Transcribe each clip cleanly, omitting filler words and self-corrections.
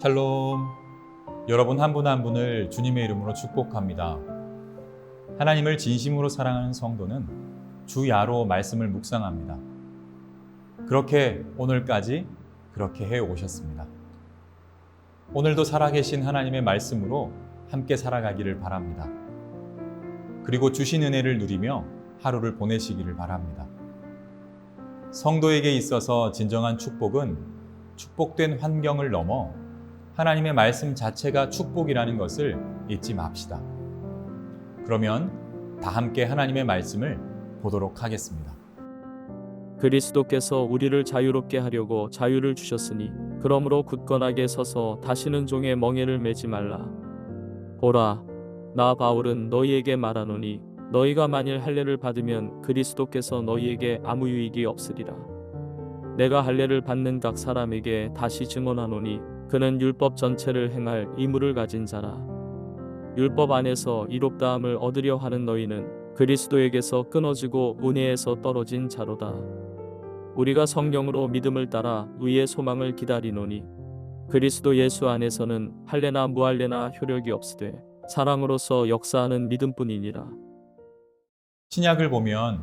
샬롬. 여러분 한 분 한 분을 주님의 이름으로 축복합니다. 하나님을 진심으로 사랑하는 성도는 주야로 말씀을 묵상합니다. 그렇게 오늘까지 그렇게 해 오셨습니다. 오늘도 살아계신 하나님의 말씀으로 함께 살아가기를 바랍니다. 그리고 주신 은혜를 누리며 하루를 보내시기를 바랍니다. 성도에게 있어서 진정한 축복은 축복된 환경을 넘어 하나님의 말씀 자체가 축복이라는 것을 잊지 맙시다. 그러면 다 함께 하나님의 말씀을 보도록 하겠습니다. 그리스도께서 우리를 자유롭게 하려고 자유를 주셨으니 그러므로 굳건하게 서서 다시는 종의 멍에를 매지 말라. 보라, 나 바울은 너희에게 말하노니 너희가 만일 할례를 받으면 그리스도께서 너희에게 아무 유익이 없으리라. 내가 할례를 받는 각 사람에게 다시 증언하노니 그는 율법 전체를 행할 의무를 가진 자라. 율법 안에서 이롭다함을 얻으려 하는 너희는 그리스도에게서 끊어지고 은혜에서 떨어진 자로다. 우리가 성령으로 믿음을 따라 의의 소망을 기다리노니 그리스도 예수 안에서는 할례나 무할례나 효력이 없으되 사랑으로서 역사하는 믿음뿐이니라. 신약을 보면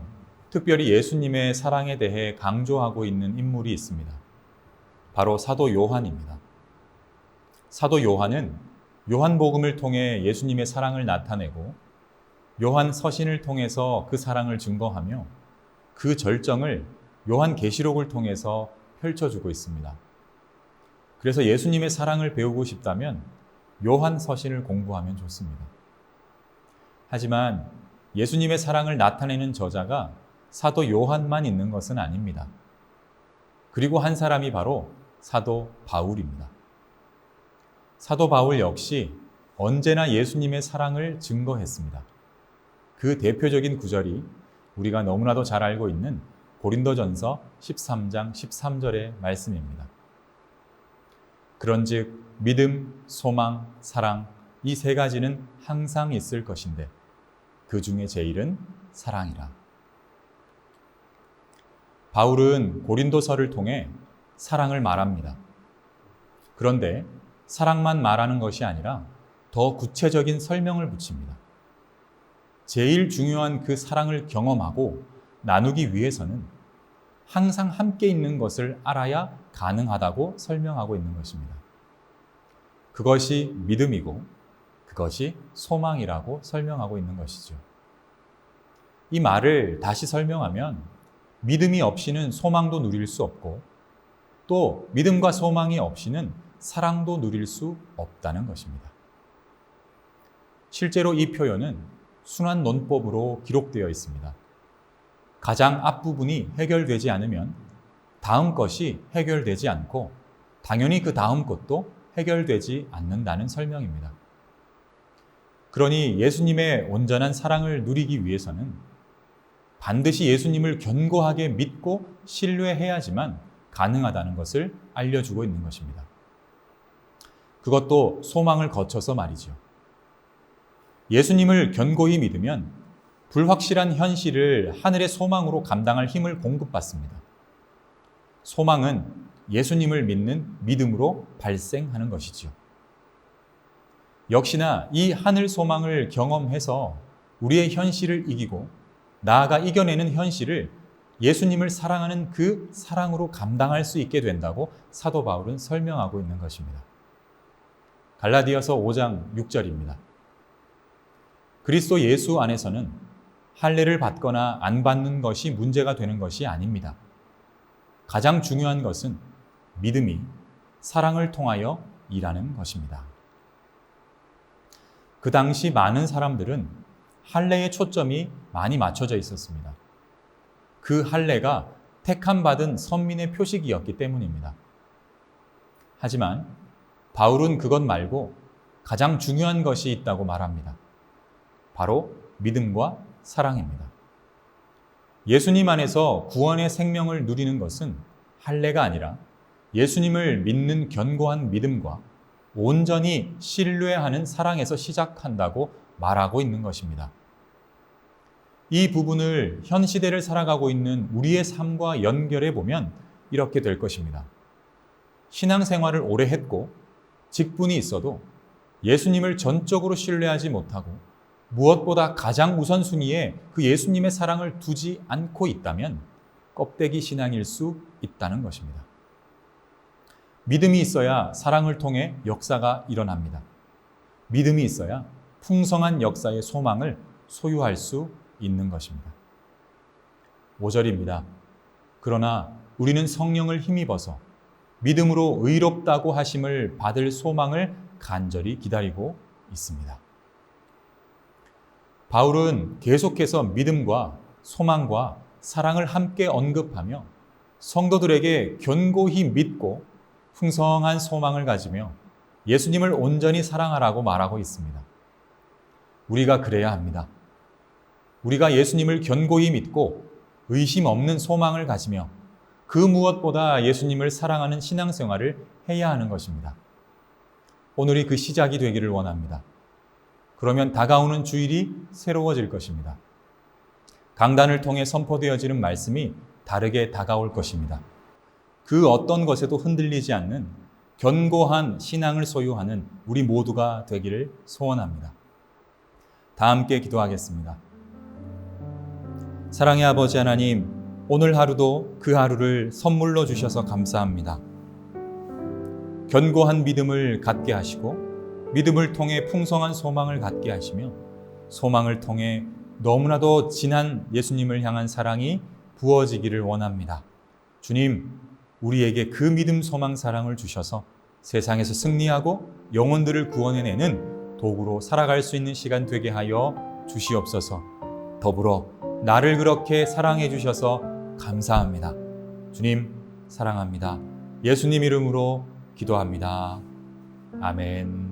특별히 예수님의 사랑에 대해 강조하고 있는 인물이 있습니다. 바로 사도 요한입니다. 사도 요한은 요한복음을 통해 예수님의 사랑을 나타내고 요한 서신을 통해서 그 사랑을 증거하며 그 절정을 요한계시록을 통해서 펼쳐주고 있습니다. 그래서 예수님의 사랑을 배우고 싶다면 요한 서신을 공부하면 좋습니다. 하지만 예수님의 사랑을 나타내는 저자가 사도 요한만 있는 것은 아닙니다. 그리고 한 사람이 바로 사도 바울입니다. 사도 바울 역시 언제나 예수님의 사랑을 증거했습니다. 그 대표적인 구절이 우리가 너무나도 잘 알고 있는 고린도전서 13장 13절의 말씀입니다. 그런즉 믿음, 소망, 사랑 이 세 가지는 항상 있을 것인데 그 중에 제일은 사랑이라. 바울은 고린도서를 통해 사랑을 말합니다. 그런데 사랑만 말하는 것이 아니라 더 구체적인 설명을 붙입니다. 제일 중요한 그 사랑을 경험하고 나누기 위해서는 항상 함께 있는 것을 알아야 가능하다고 설명하고 있는 것입니다. 그것이 믿음이고 그것이 소망이라고 설명하고 있는 것이죠. 이 말을 다시 설명하면 믿음이 없이는 소망도 누릴 수 없고 또 믿음과 소망이 없이는 사랑도 누릴 수 없다는 것입니다. 실제로 이 표현은 순환 논법으로 기록되어 있습니다. 가장 앞부분이 해결되지 않으면 다음 것이 해결되지 않고 당연히 그 다음 것도 해결되지 않는다는 설명입니다. 그러니 예수님의 온전한 사랑을 누리기 위해서는 반드시 예수님을 견고하게 믿고 신뢰해야지만 가능하다는 것을 알려주고 있는 것입니다. 그것도 소망을 거쳐서 말이죠. 예수님을 견고히 믿으면 불확실한 현실을 하늘의 소망으로 감당할 힘을 공급받습니다. 소망은 예수님을 믿는 믿음으로 발생하는 것이지요. 역시나 이 하늘 소망을 경험해서 우리의 현실을 이기고 나아가 이겨내는 현실을 예수님을 사랑하는 그 사랑으로 감당할 수 있게 된다고 사도 바울은 설명하고 있는 것입니다. 갈라디아서 5장 6절입니다. 그리스도 예수 안에서는 할례를 받거나 안 받는 것이 문제가 되는 것이 아닙니다. 가장 중요한 것은 믿음이 사랑을 통하여 일하는 것입니다. 그 당시 많은 사람들은 할례의 초점이 많이 맞춰져 있었습니다. 그 할례가 택함 받은 선민의 표식이었기 때문입니다. 하지만 바울은 그것 말고 가장 중요한 것이 있다고 말합니다. 바로 믿음과 사랑입니다. 예수님 안에서 구원의 생명을 누리는 것은 할례가 아니라 예수님을 믿는 견고한 믿음과 온전히 신뢰하는 사랑에서 시작한다고 말하고 있는 것입니다. 이 부분을 현 시대를 살아가고 있는 우리의 삶과 연결해 보면 이렇게 될 것입니다. 신앙생활을 오래 했고 직분이 있어도 예수님을 전적으로 신뢰하지 못하고 무엇보다 가장 우선순위에 그 예수님의 사랑을 두지 않고 있다면 껍데기 신앙일 수 있다는 것입니다. 믿음이 있어야 사랑을 통해 역사가 일어납니다. 믿음이 있어야 풍성한 역사의 소망을 소유할 수 있는 것입니다. 5절입니다. 그러나 우리는 성령을 힘입어서 믿음으로 의롭다고 하심을 받을 소망을 간절히 기다리고 있습니다. 바울은 계속해서 믿음과 소망과 사랑을 함께 언급하며 성도들에게 견고히 믿고 풍성한 소망을 가지며 예수님을 온전히 사랑하라고 말하고 있습니다. 우리가 그래야 합니다. 우리가 예수님을 견고히 믿고 의심 없는 소망을 가지며 그 무엇보다 예수님을 사랑하는 신앙생활을 해야 하는 것입니다. 오늘이 그 시작이 되기를 원합니다. 그러면 다가오는 주일이 새로워질 것입니다. 강단을 통해 선포되어지는 말씀이 다르게 다가올 것입니다. 그 어떤 것에도 흔들리지 않는 견고한 신앙을 소유하는 우리 모두가 되기를 소원합니다. 다 함께 기도하겠습니다. 사랑의 아버지 하나님, 오늘 하루도 그 하루를 선물로 주셔서 감사합니다. 견고한 믿음을 갖게 하시고 믿음을 통해 풍성한 소망을 갖게 하시며 소망을 통해 너무나도 진한 예수님을 향한 사랑이 부어지기를 원합니다. 주님, 우리에게 그 믿음, 소망, 사랑을 주셔서 세상에서 승리하고 영혼들을 구원해내는 도구로 살아갈 수 있는 시간 되게 하여 주시옵소서. 더불어 나를 그렇게 사랑해 주셔서 감사합니다. 주님, 사랑합니다. 예수님 이름으로 기도합니다. 아멘.